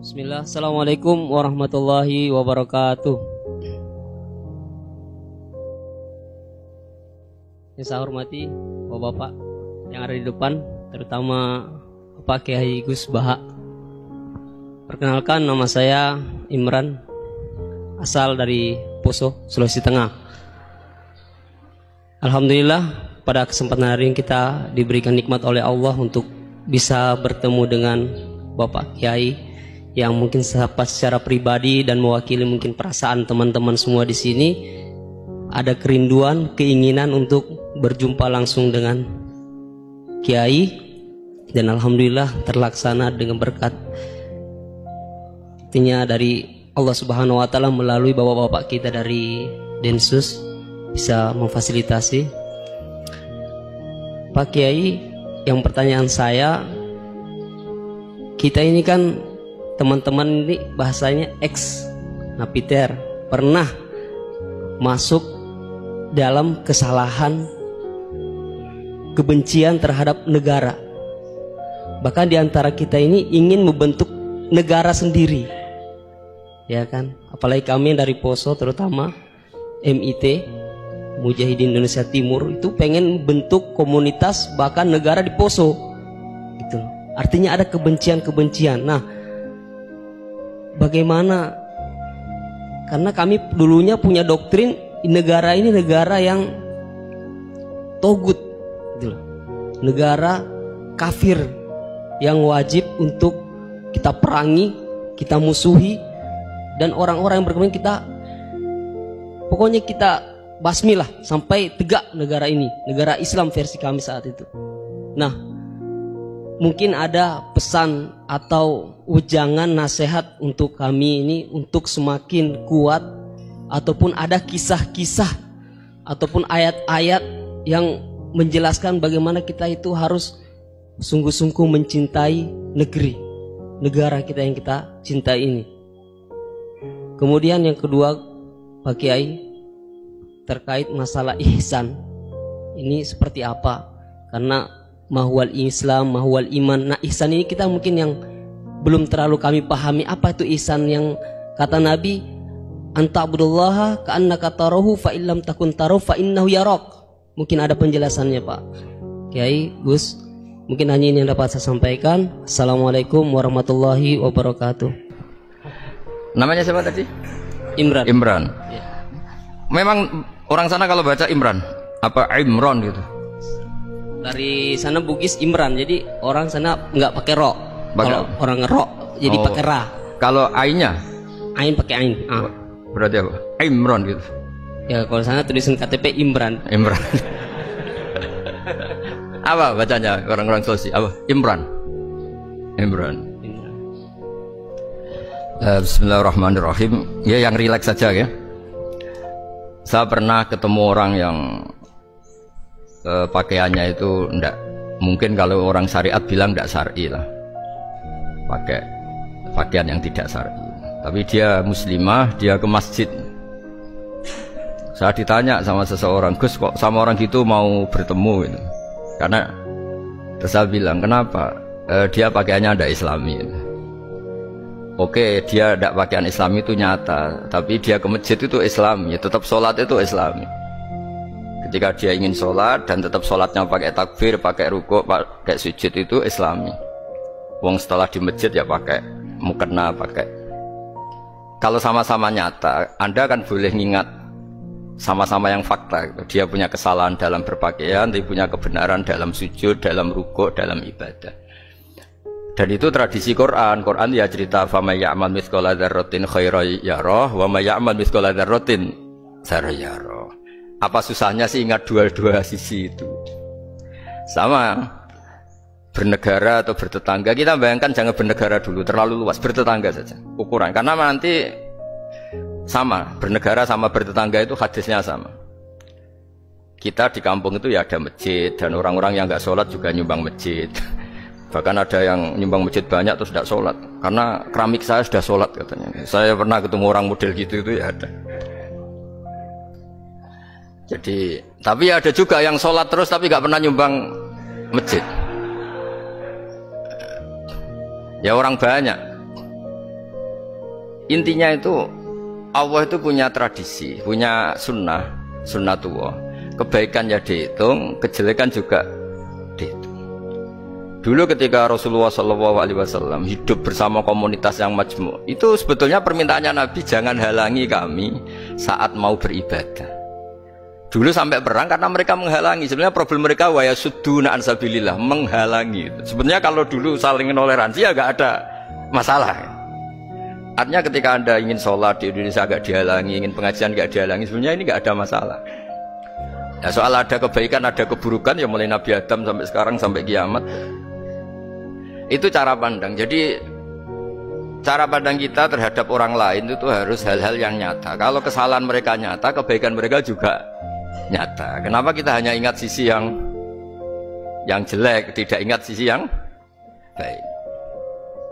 Bismillah, Assalamualaikum warahmatullahi wabarakatuh. Yang saya hormati Bapak-bapak yang ada di depan, terutama Bapak Kiai Gus Baha. Perkenalkan, nama saya Imran, asal dari Poso, Sulawesi Tengah. Alhamdulillah, pada kesempatan hari ini kita diberikan nikmat oleh Allah untuk bisa bertemu dengan Bapak Kiai yang mungkin secara pribadi dan mewakili mungkin perasaan teman-teman semua di sini, ada kerinduan, keinginan untuk berjumpa langsung dengan Kiai, dan alhamdulillah terlaksana dengan berkat artinya dari Allah Subhanahu wa taala melalui bapak-bapak kita dari Densus bisa memfasilitasi. Pak Kiai, yang pertanyaan saya, kita ini kan teman-teman ini bahasanya ex napiter, pernah masuk dalam kesalahan kebencian terhadap negara. Bahkan diantara kita ini ingin membentuk negara sendiri, ya kan? Apalagi kami dari Poso, terutama MIT Mujahidin Indonesia Timur, itu pengen bentuk komunitas bahkan negara di Poso, gitu. Artinya ada kebencian-kebencian. Nah, bagaimana? Karena kami dulunya punya doktrin negara ini negara yang togut, gitu loh. Negara kafir yang wajib untuk kita perangi, kita musuhi, dan orang-orang yang berkembang kita, pokoknya kita basmi lah sampai tegak negara ini, negara Islam versi kami saat itu. Nah, mungkin ada pesan atau ujangan nasihat untuk kami ini untuk semakin kuat, ataupun ada kisah-kisah ataupun ayat-ayat yang menjelaskan bagaimana kita itu harus sungguh-sungguh mencintai negara kita yang kita cintai ini. Kemudian yang kedua, Pak Kiai, terkait masalah ihsan ini seperti apa? Karena mahwal Islam, mahwal iman. Nah, ihsan ini kita mungkin yang belum terlalu kami pahami. Apa itu ihsan yang kata Nabi, anta'budullaha ka'annaka tarahu fa illam takun tarahu fa innahu yarak. Mungkin ada penjelasannya, Pak Kiai Gus. Mungkin hanya ini yang dapat saya sampaikan. Assalamualaikum warahmatullahi wabarakatuh. Namanya siapa tadi? Imran. Imran. Ya. Memang orang sana kalau baca Imran apa Imron gitu? Dari sana Bugis Imran, jadi orang sana nggak pakai ro. Kalau orang ro, jadi pakai ra. Kalau ainnya? Ain pakai ain. Berarti apa? Imron gitu. Ya, kalau sana tulisan KTP Imran. Imran. Apa bacanya orang-orang Sulawesi? Apa? Imran. Imran. Bismillahirrahmanirrahim. Ya, yang rileks saja ya. Saya pernah ketemu orang yang pakaiannya itu enggak, mungkin kalau orang syariat bilang enggak syar'i lah, pakai pakaian yang tidak syar'i. Tapi dia muslimah, dia ke masjid. Saya ditanya sama seseorang, Gus kok sama orang gitu mau bertemu gitu. Karena terus saya bilang, kenapa? Dia pakaiannya enggak islami gitu. Oke, dia tidak pakaian Islam itu nyata, tapi dia ke masjid itu Islam, ya tetap sholat itu Islami. Ketika dia ingin sholat dan tetap sholatnya pakai takbir, pakai rukuk, pakai sujud itu Islami. Wong setelah di masjid ya pakai mukena, pakai. Kalau sama-sama nyata, Anda kan boleh ngingat sama-sama yang fakta. Dia punya kesalahan dalam berpakaian, dia punya kebenaran dalam sujud, dalam rukuk, dalam ibadah. Dan itu tradisi Quran. Quran ya cerita famay ya'mal mithqala dzarratin khairan yarah wa may ya'mal mithqala dzarratin syarran yarah. Apa susahnya sih ingat dua-dua sisi itu? Sama bernegara atau bertetangga, kita bayangkan jangan bernegara dulu, terlalu luas, bertetangga saja ukuran. Karena nanti sama, bernegara sama bertetangga itu hadisnya sama. Kita di kampung itu ya ada masjid, dan orang-orang yang nggak sholat juga nyumbang masjid. Bahkan ada yang nyumbang masjid banyak terus tidak sholat, karena keramik saya sudah sholat katanya. Saya pernah ketemu orang model gitu itu ya ada. Jadi, tapi ada juga yang sholat terus tapi nggak pernah nyumbang masjid. Ya orang banyak. Intinya itu Allah itu punya tradisi, punya sunnatullah. Kebaikan ya dihitung, kejelekan juga dihitung. Dulu ketika Rasulullah SAW hidup bersama komunitas yang majmu', itu sebetulnya permintaannya Nabi, jangan halangi kami saat mau beribadah. Dulu sampai perang karena mereka menghalangi. Sebenarnya problem mereka wa yasudduna an sabilillah, menghalangi. Sebenarnya kalau dulu saling toleransi ya gak ada masalah. Artinya ketika Anda ingin sholat di Indonesia gak dihalangi, ingin pengajian gak dihalangi, sebenarnya ini gak ada masalah. Ya soal ada kebaikan, ada keburukan, ya mulai Nabi Adam sampai sekarang, sampai kiamat. Itu cara pandang. Jadi cara pandang kita terhadap orang lain itu harus hal-hal yang nyata. Kalau kesalahan mereka nyata, kebaikan mereka juga nyata. Kenapa kita hanya ingat sisi yang jelek, tidak ingat sisi yang baik?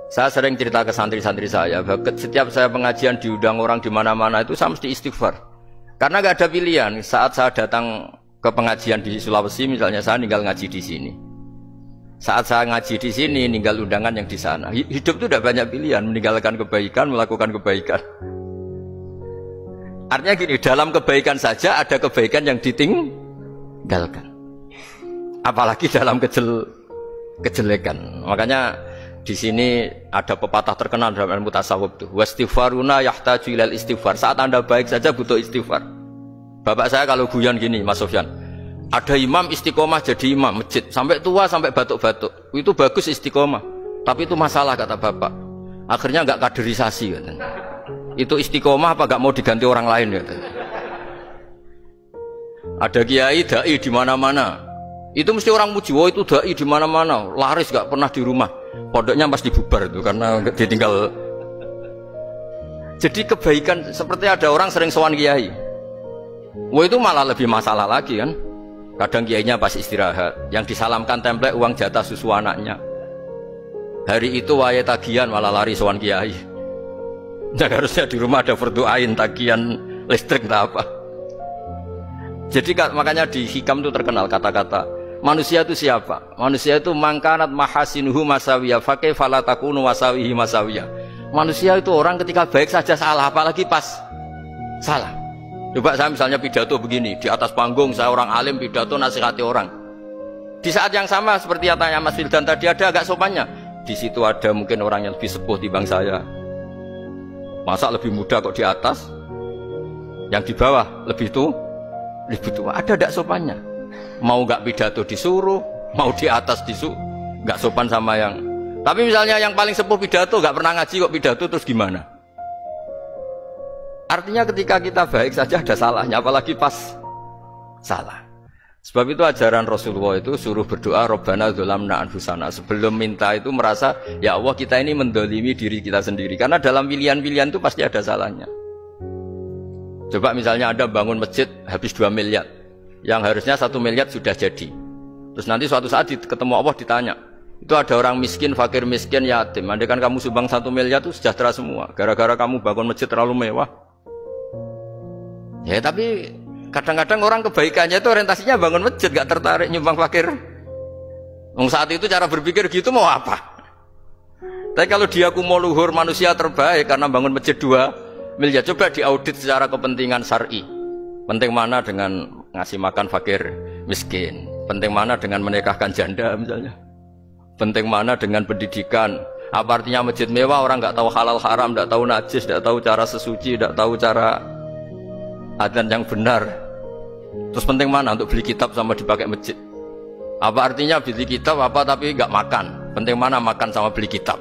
Saya sering cerita ke santri-santri saya, bahwa setiap saya pengajian diundang orang di mana-mana itu saya mesti istighfar. Karena gak ada pilihan. Saat saya datang ke pengajian di Sulawesi, misalnya saya tinggal ngaji di sini. Saat saya ngaji di sini, ninggal undangan yang di sana. Hidup itu tidak banyak pilihan, meninggalkan kebaikan, melakukan kebaikan. Artinya gini, dalam kebaikan saja ada kebaikan yang ditinggalkan. Apalagi dalam kejelekan. Makanya di sini ada pepatah terkenal dalam ilmu tasawuf tuh. Wastighfaruna yahtaju ilal istighfar. Saat Anda baik saja butuh istighfar. Bapak saya kalau guyon gini, Mas Sofyan. Ada imam istiqomah jadi imam masjid sampai tua sampai batuk-batuk. Itu bagus istiqomah. Tapi itu masalah kata Bapak. Akhirnya enggak kaderisasi katanya. Itu istiqomah apa enggak mau diganti orang lain katanya. Ada kiai dai di mana-mana. Itu mesti orang muji, "Oh, itu dai di mana-mana, laris enggak pernah di rumah." Pondoknya pasti bubar itu karena ditinggal. Jadi kebaikan seperti ada orang sering sowan kiai. Wah itu malah lebih masalah lagi kan. Kadang kiainya pas istirahat, yang disalamkan template uang jatah susu anaknya. Hari itu waya tagihan malah lari sowan kiai. Jadi harusnya di rumah ada berdoain tagihan listrik tak apa. Jadi makanya di hikam itu terkenal kata-kata manusia itu siapa? Manusia itu mangkanat mahasinuhu masawiyah fakih falatakunu wasawihi masawiyah. Manusia itu orang ketika baik saja salah, apalagi pas salah. Coba saya misalnya pidato begini, di atas panggung saya orang alim pidato nasihati orang. Di saat yang sama seperti yang tanya Mas Wildan tadi, ada agak sopannya. Di situ ada mungkin orang yang lebih sepuh dibanding saya. Masa lebih muda kok di atas? Yang di bawah lebih tua? Ada agak sopannya. Mau nggak pidato disuruh, mau di atas disuruh, nggak sopan sama yang. Tapi misalnya yang paling sepuh pidato nggak pernah ngaji kok pidato, terus gimana? Artinya ketika kita baik saja ada salahnya, apalagi pas salah. Sebab itu ajaran Rasulullah itu suruh berdoa Rabbana dzolamna anfusana. Sebelum minta itu merasa ya Allah kita ini mendolimi diri kita sendiri. Karena dalam pilihan-pilihan itu pasti ada salahnya. Coba misalnya Anda bangun masjid habis 2 miliar. Yang harusnya 1 miliar sudah jadi. Terus nanti suatu saat ketemu Allah ditanya, itu ada orang miskin, fakir miskin, yatim. Andai kan kamu sumbang 1 miliar itu sejahtera semua. Gara-gara kamu bangun masjid terlalu mewah. Ya tapi kadang-kadang orang kebaikannya itu orientasinya bangun masjid, gak tertarik nyumbang fakir. Saat itu cara berpikir gitu mau apa? Tapi kalau dia mau luhur manusia terbaik karena bangun masjid 2 miliar, coba diaudit secara kepentingan syar'i. Penting mana dengan ngasih makan fakir miskin? Penting mana dengan menikahkan janda misalnya? Penting mana dengan pendidikan? Apa artinya masjid mewah orang nggak tahu halal haram, nggak tahu najis, nggak tahu cara sesuci, nggak tahu cara adzan yang benar. Terus penting mana untuk beli kitab sama dipakai masjid? Apa artinya beli kitab apa tapi nggak makan? Penting mana makan sama beli kitab?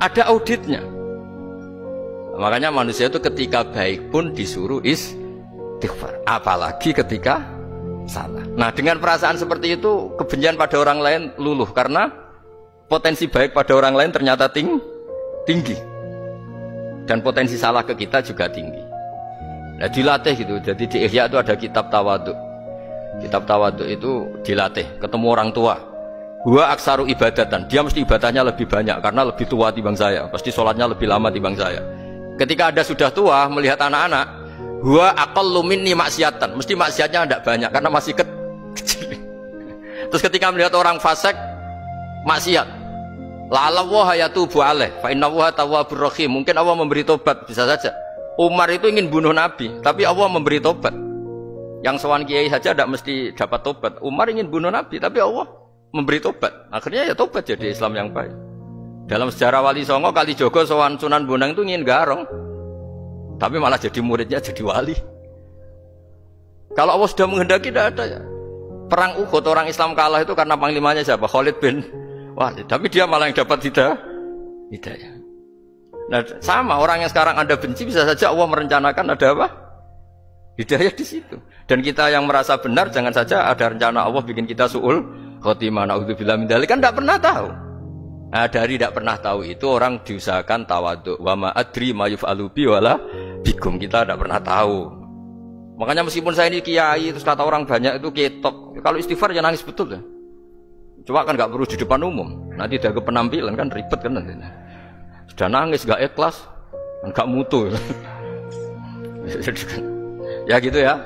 Ada auditnya. Makanya manusia itu ketika baik pun disuruh istighfar, apalagi ketika salah. Nah dengan perasaan seperti itu kebencian pada orang lain luluh karena potensi baik pada orang lain ternyata tinggi dan potensi salah ke kita juga tinggi. Nah dilatih gitu. Jadi di Ihya itu ada kitab tawadhu. Kitab tawadhu itu dilatih ketemu orang tua. Huwa aksaru ibadatan, dia mesti ibadahnya lebih banyak karena lebih tua timbang saya, pasti sholatnya lebih lama timbang saya. Ketika Anda sudah tua melihat anak-anak, huwa aqallu minni maksiatan, mesti maksiatnya tidak banyak karena masih kecil. Terus ketika melihat orang fasik maksiat, La Allah yatubu alaih fa inna Allah tawwabur rahim. Mungkin Allah memberi tobat, bisa saja. Umar itu ingin bunuh Nabi, tapi Allah memberi tobat. Yang sowan kiai saja tidak mesti dapat tobat. Umar ingin bunuh Nabi, tapi Allah memberi tobat. Akhirnya ya tobat jadi Islam yang baik. Dalam sejarah Wali Songo, Kalijogo sowan Sunan Bonang itu ingin garong, tapi malah jadi muridnya jadi wali. Kalau Allah sudah menghendaki, tidak ada ya. Perang Uhud orang Islam kalah itu karena panglimanya siapa? Khalid bin Walid. Tapi dia malah yang dapat hidayah. Nah, sama orang yang sekarang Anda benci, bisa saja Allah merencanakan ada apa? Hidayah di situ. Dan kita yang merasa benar, jangan saja ada rencana Allah bikin kita su'ul khotimah. Na'udzubillah min dzalik, kan tidak pernah tahu. Nah, dari tidak pernah tahu itu orang diusahakan tawadhu. Wa ma adri ma yuf'alu bi wala bikum. Kita tidak pernah tahu. Makanya meskipun saya ini kiai, terus kata orang banyak itu ketok. Kalau istighfar ya nangis betul ya. Cuma kan nggak perlu di depan umum. Nanti ada penampilan kan ribet kan nanti. Sudah nangis nggak ikhlas, nggak mutu. Ya gitu ya.